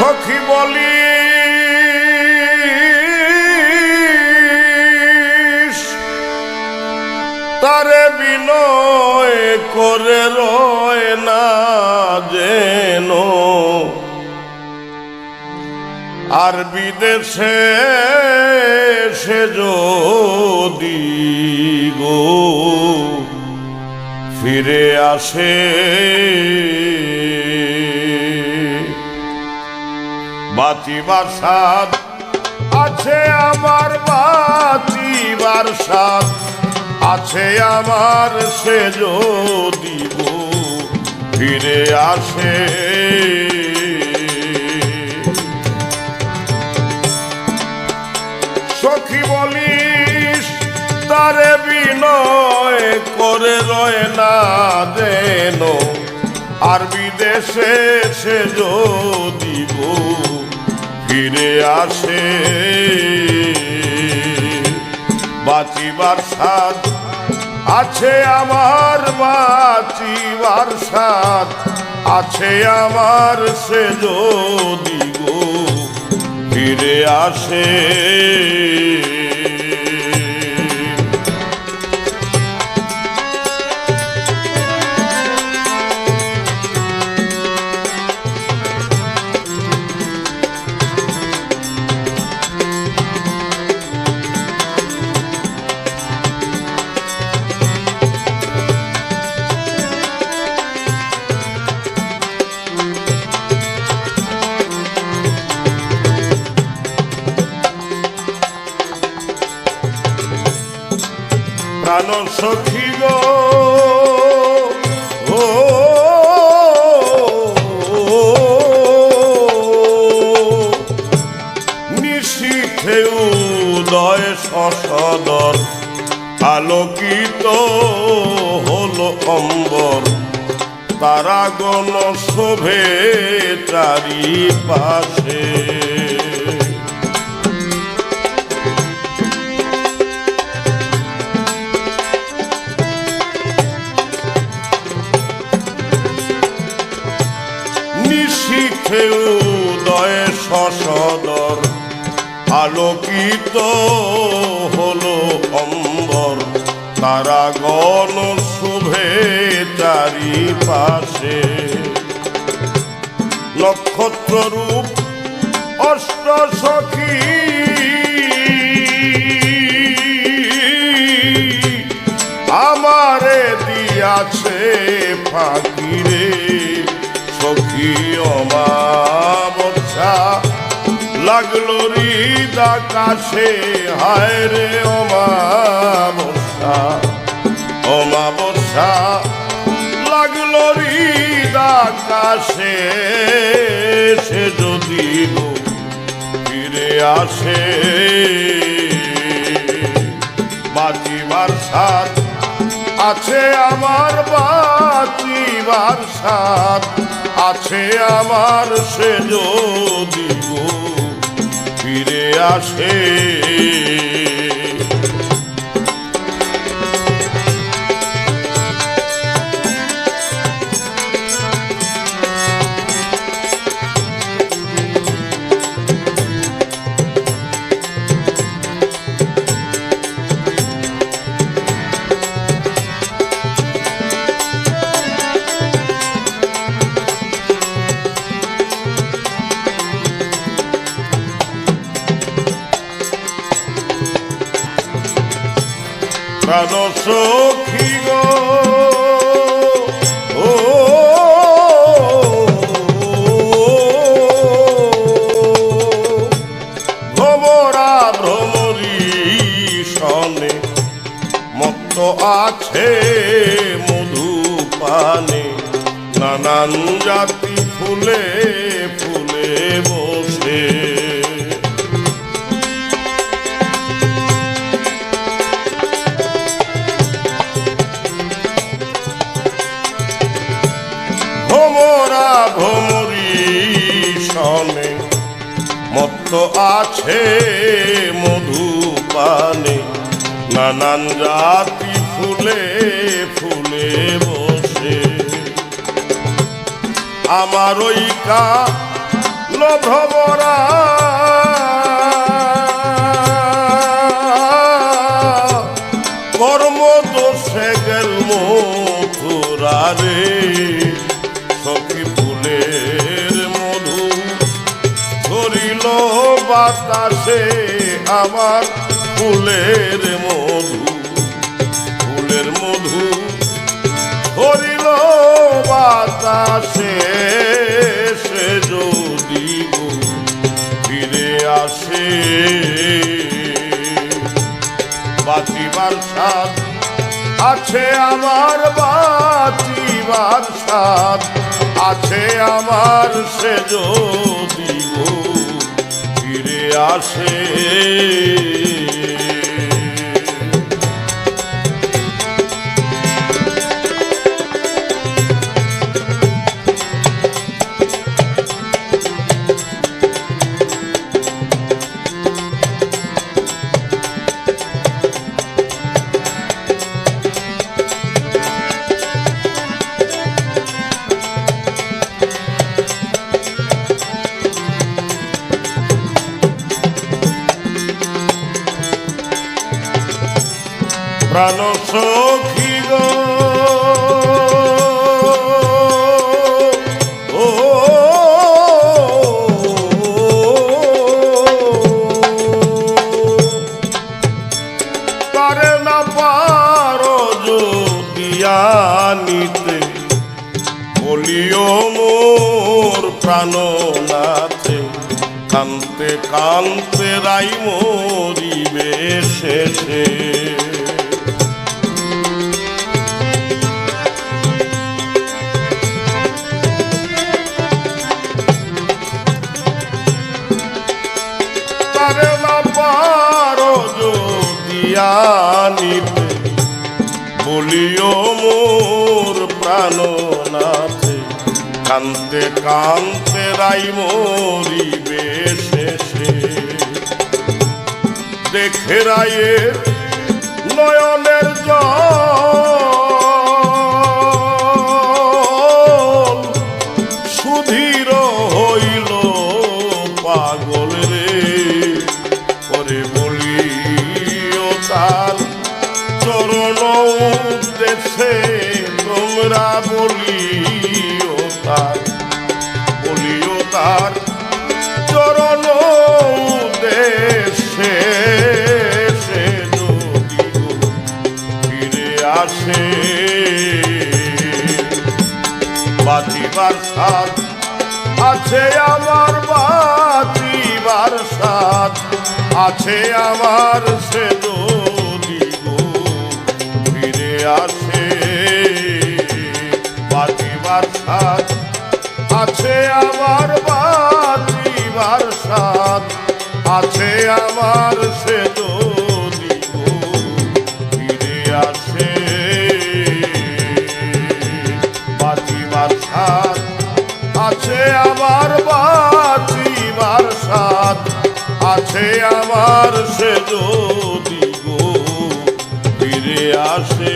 সখী বলি তারে বিনয় করে রয় না যেন আর বিদেশে সে যদি গো ফিরে আসে বাঁচিবার সাথ আছে আমার, বাঁচিবার সাথ আছে আমার, সে যদি গো ফিরে আসে সখী বলিস তারে বিনয় করে রয় না যেন আর বিদেশে সে যদি গো ফিরে আসে বাঁচিবার সাথ আছে আমার, বাঁচিবার সাথ আছে আমার, সে যদি গো ফিরে আসে প্রাণ সখী গো নিশীথে উদয় সসদর আলোকিত হলো অম্বর তারাগণ শোভে চারিপাশে নিশীথে উদয় সসদর আলোকিত হলো অম্বর তারাগণ শোভে চারিপাশে নক্ষত্র রূপ অষ্ট সখী আমারে দিয়াছে ফাঁকিরে সখী অমাবস্যা লাগলো হৃদ আকাশে হায় রে অমাবস্যা অমাবস্যা লাগলো হৃদ আকাশে সে যদি ফিরে আসে বাঁচিবার সাথ আছে আমার, বাঁচিবার সাথ আছে আমার, সে যদি গো ফিরে আসে প্রাণ সখী গো ভ্রমরা ভ্রমরি সনে মত্ত আছে মধু পানে নানান জাতি ফুলে ফুলে বসে ভ্রমরা ভ্রমরি সনে মত্ত আছে মধু পানে নানান জাতি ফুলে ফুলে বসে আমার ওই কালো ভ্রমরা কর্ম দোষে গেল মথুরা রে সখী ফুলের মধু ধরিল বাতাসে আমার ফুলের মধু ধরিল বাতাসে সে যদি ফিরে আসে বাঁচিবার স্বাদ আছে আমার বাঁচিবার স্বাদ আছে আমার সে যদি ফিরে আসে প্রাণ সখী গো তারে না পারো যদি আনিতে বলিও মোর প্রাণনাথে কান্তে কান্তে রাই মরিবে শেষে আনিতে বলিও মোর প্রাণনাথে কান্তে কান্তে রাই মরিবে শেষে দেখে রায়ের নয়নের জল সুধীর হইল পাগল রে করে বলি তার চরণ উদ্দেশে তোমরা বলিও তার চরণ উদ্দেশে সে যদি ফিরে আসে বাঁচিবার স্বাদ আছে আমার বাঁচিবার স্বাদ আছে আমার সে যদি ফিরে আসে বাঁচিবার স্বাদ আছে আমার বাঁচিবার স্বাদ আছে আমার সে যদি ফিরে আসে বাঁচিবার স্বাদ আছে আমার বাঁচিবার স্বাদ আছে আমার সে যদি ফিরে আসে।